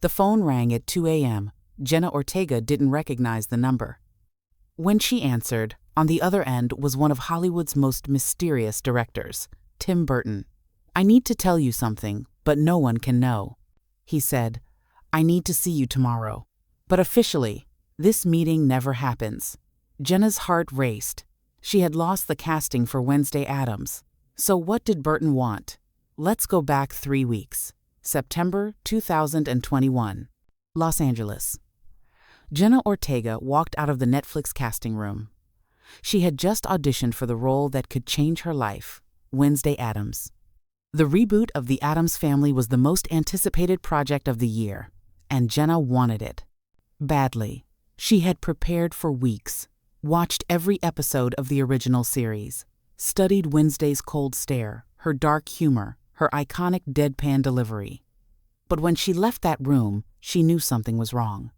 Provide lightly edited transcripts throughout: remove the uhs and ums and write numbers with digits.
The phone rang at 2 a.m. Jenna Ortega didn't recognize the number. When she answered, on the other end was one of Hollywood's most mysterious directors, Tim Burton. "I need to tell you something, but no one can know," he said. "I need to see you tomorrow. But officially, this meeting never happens." Jenna's heart raced. She had lost the casting for Wednesday Addams. So what did Burton want? Let's go back 3 weeks. September 2021. Los Angeles. Jenna Ortega walked out of the Netflix casting room. She had just auditioned for the role that could change her life, Wednesday Addams. The reboot of the Addams Family was the most anticipated project of the year, and Jenna wanted it. Badly. She had prepared for weeks, watched every episode of the original series, studied Wednesday's cold stare, her dark humor, her iconic deadpan delivery. But when she left that room, she knew something was wrong.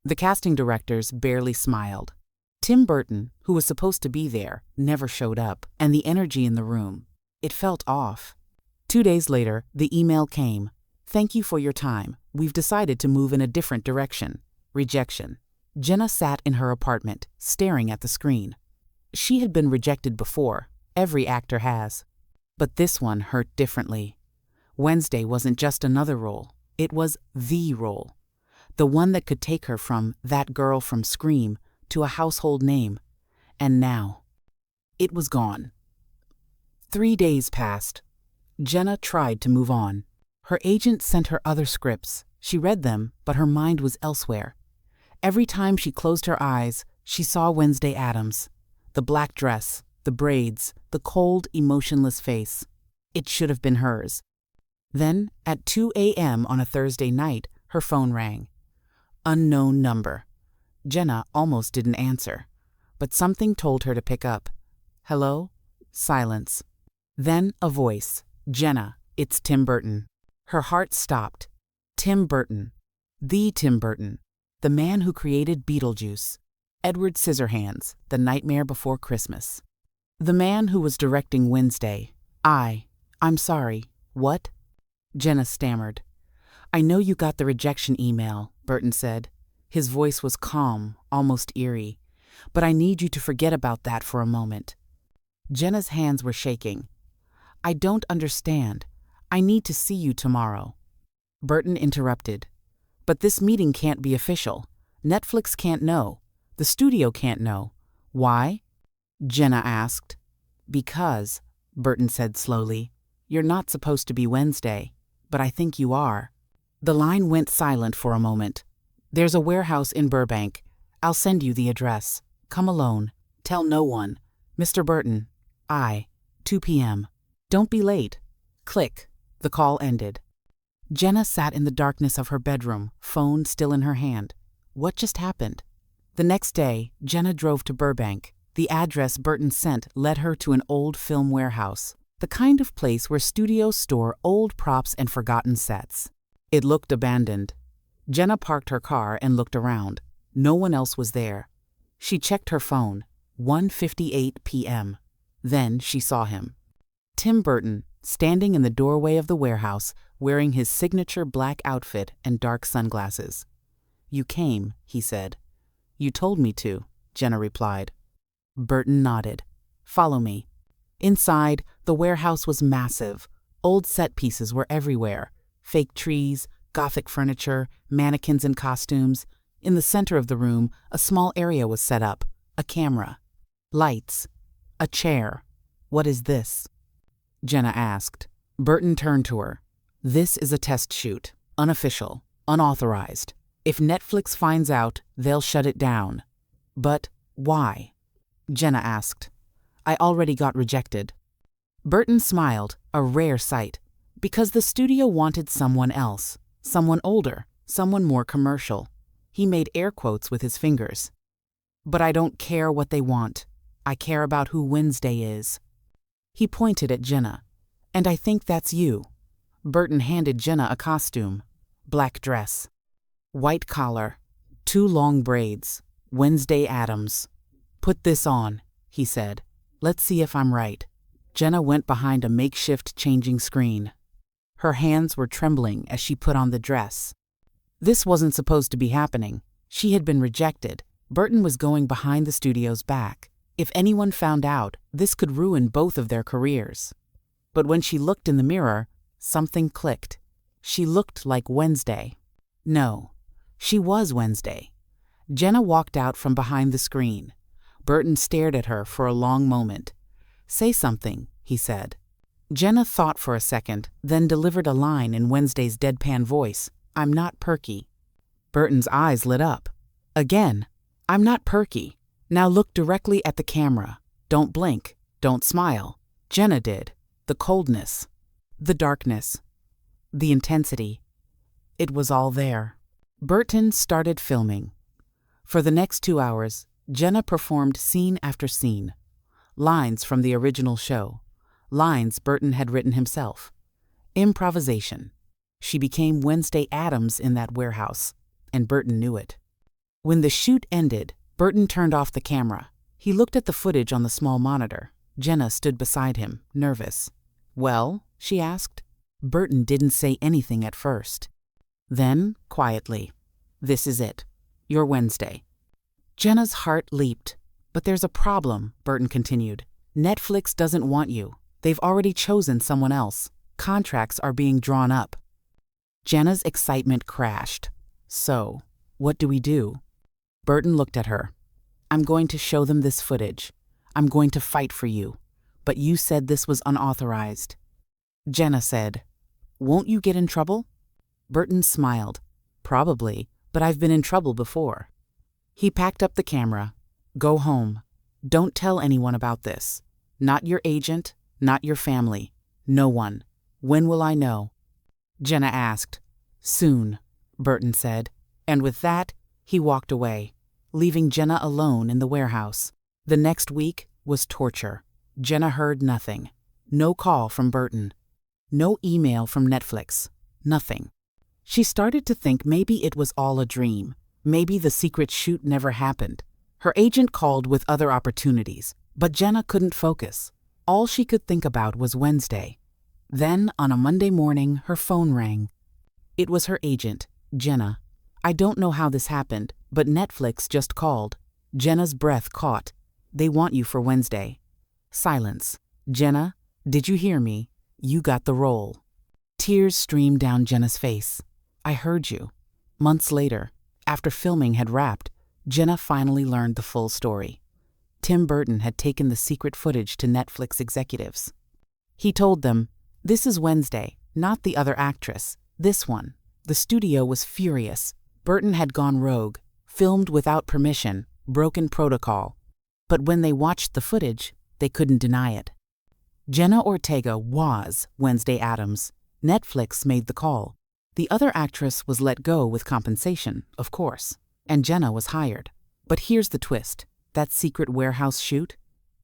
The casting directors barely smiled. Tim Burton, who was supposed to be there, never showed up, and the energy in the room, it felt off. 2 days later, the email came. "Thank you for your time. We've decided to move in a different direction." Rejection. Jenna sat in her apartment, staring at the screen. She had been rejected before. Every actor has. But this one hurt differently. Wednesday wasn't just another role. It was the role. The one that could take her from that girl from Scream to a household name. And now, it was gone. 3 days passed. Jenna tried to move on. Her agent sent her other scripts. She read them, but her mind was elsewhere. Every time she closed her eyes, she saw Wednesday Addams. The black dress, the braids, the cold, emotionless face. It should have been hers. Then, at 2 a.m. on a Thursday night, her phone rang. Unknown number. Jenna almost didn't answer, but something told her to pick up. "Hello?" Silence. Then a voice. "Jenna, it's Tim Burton." Her heart stopped. Tim Burton. The Tim Burton. The man who created Beetlejuice. Edward Scissorhands, The Nightmare Before Christmas. The man who was directing Wednesday. I'm sorry, what? Jenna stammered. "I know you got the rejection email," Burton said. His voice was calm, almost eerie. "But I need you to forget about that for a moment." Jenna's hands were shaking. "I don't understand. I need to see you tomorrow." Burton interrupted. "But this meeting can't be official. Netflix can't know. The studio can't know. Why?" Jenna asked. "Because," Burton said slowly, "you're not supposed to be Wednesday, but I think you are." The line went silent for a moment. "There's a warehouse in Burbank. I'll send you the address. Come alone. Tell no one. Mr. Burton. 2 p.m. Don't be late." Click. The call ended. Jenna sat in the darkness of her bedroom, phone still in her hand. What just happened? The next day, Jenna drove to Burbank. The address Burton sent led her to an old film warehouse, the kind of place where studios store old props and forgotten sets. It looked abandoned. Jenna parked her car and looked around. No one else was there. She checked her phone. 1:58 p.m. Then she saw him. Tim Burton, standing in the doorway of the warehouse, wearing his signature black outfit and dark sunglasses. "You came," he said. "You told me to," Jenna replied. Burton nodded. "Follow me." Inside, the warehouse was massive. Old set pieces were everywhere. Fake trees, Gothic furniture, mannequins in costumes. In the center of the room, a small area was set up. A camera. Lights. A chair. "What is this?" Jenna asked. Burton turned to her. "This is a test shoot. Unofficial. Unauthorized. If Netflix finds out, they'll shut it down." "But why?" Jenna asked. "I already got rejected." Burton smiled, a rare sight. "Because the studio wanted someone else. Someone older. Someone more commercial." He made air quotes with his fingers. "But I don't care what they want. I care about who Wednesday is." He pointed at Jenna. "And I think that's you." Burton handed Jenna a costume. Black dress. White collar. 2 long braids. Wednesday Addams. "Put this on," he said. "Let's see if I'm right." Jenna went behind a makeshift changing screen. Her hands were trembling as she put on the dress. This wasn't supposed to be happening. She had been rejected. Burton was going behind the studio's back. If anyone found out, this could ruin both of their careers. But when she looked in the mirror, something clicked. She looked like Wednesday. No, she was Wednesday. Jenna walked out from behind the screen. Burton stared at her for a long moment. "Say something," he said. Jenna thought for a second, then delivered a line in Wednesday's deadpan voice. "I'm not perky." Burton's eyes lit up. "Again, I'm not perky. Now look directly at the camera. Don't blink. Don't smile." Jenna did. The coldness. The darkness. The intensity. It was all there. Burton started filming. For the next 2 hours, Jenna performed scene after scene. Lines from the original show. Lines Burton had written himself. Improvisation. She became Wednesday Addams in that warehouse, and Burton knew it. When the shoot ended, Burton turned off the camera. He looked at the footage on the small monitor. Jenna stood beside him, nervous. "Well?" she asked. Burton didn't say anything at first. Then, quietly, "This is it. You're Wednesday." Jenna's heart leaped. "But there's a problem," Burton continued. "Netflix doesn't want you. They've already chosen someone else. Contracts are being drawn up." Jenna's excitement crashed. "So, what do we do?" Burton looked at her. "I'm going to show them this footage. I'm going to fight for you. But you said this was unauthorized." Jenna said, "Won't you get in trouble?" Burton smiled. "Probably, but I've been in trouble before." He packed up the camera. "Go home. Don't tell anyone about this. Not your agent, not your family. No one. When will I know?" Jenna asked. "Soon," Burton said. And with that, he walked away, leaving Jenna alone in the warehouse. The next week was torture. Jenna heard nothing. No call from Burton. No email from Netflix. Nothing. She started to think maybe it was all a dream. Maybe the secret shoot never happened. Her agent called with other opportunities, but Jenna couldn't focus. All she could think about was Wednesday. Then, on a Monday morning, her phone rang. It was her agent, Jenna. "I don't know how this happened, but Netflix just called." Jenna's breath caught. "They want you for Wednesday." Silence. "Jenna, did you hear me? You got the role." Tears streamed down Jenna's face. "I heard you." Months later, after filming had wrapped, Jenna finally learned the full story. Tim Burton had taken the secret footage to Netflix executives. He told them, "This is Wednesday, not the other actress. This one." The studio was furious. Burton had gone rogue, filmed without permission, broken protocol. But when they watched the footage, they couldn't deny it. Jenna Ortega was Wednesday Addams. Netflix made the call. The other actress was let go with compensation, of course, and Jenna was hired. But here's the twist. That secret warehouse shoot?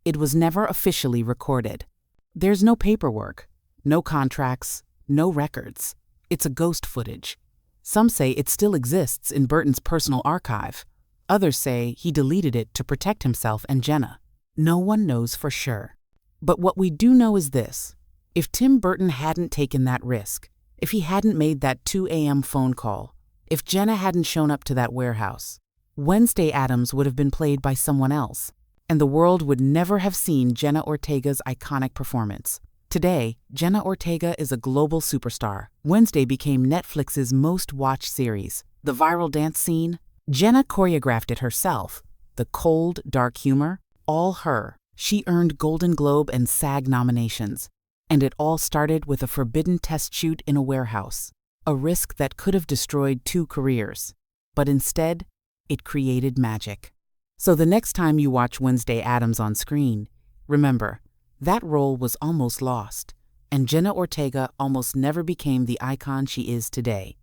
It was never officially recorded. There's no paperwork, no contracts, no records. It's a ghost footage. Some say it still exists in Burton's personal archive. Others say he deleted it to protect himself and Jenna. No one knows for sure. But what we do know is this. If Tim Burton hadn't taken that risk, if he hadn't made that 2 a.m. phone call, if Jenna hadn't shown up to that warehouse, Wednesday Addams would have been played by someone else, and the world would never have seen Jenna Ortega's iconic performance. Today, Jenna Ortega is a global superstar. Wednesday became Netflix's most-watched series. The viral dance scene, Jenna choreographed it herself. The cold, dark humor, all her. She earned Golden Globe and SAG nominations. And it all started with a forbidden test shoot in a warehouse, a risk that could have destroyed 2 careers. But instead, it created magic. So the next time you watch Wednesday Addams on screen, remember, that role was almost lost, and Jenna Ortega almost never became the icon she is today.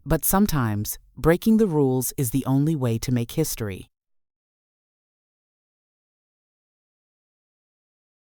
But sometimes, breaking the rules is the only way to make history.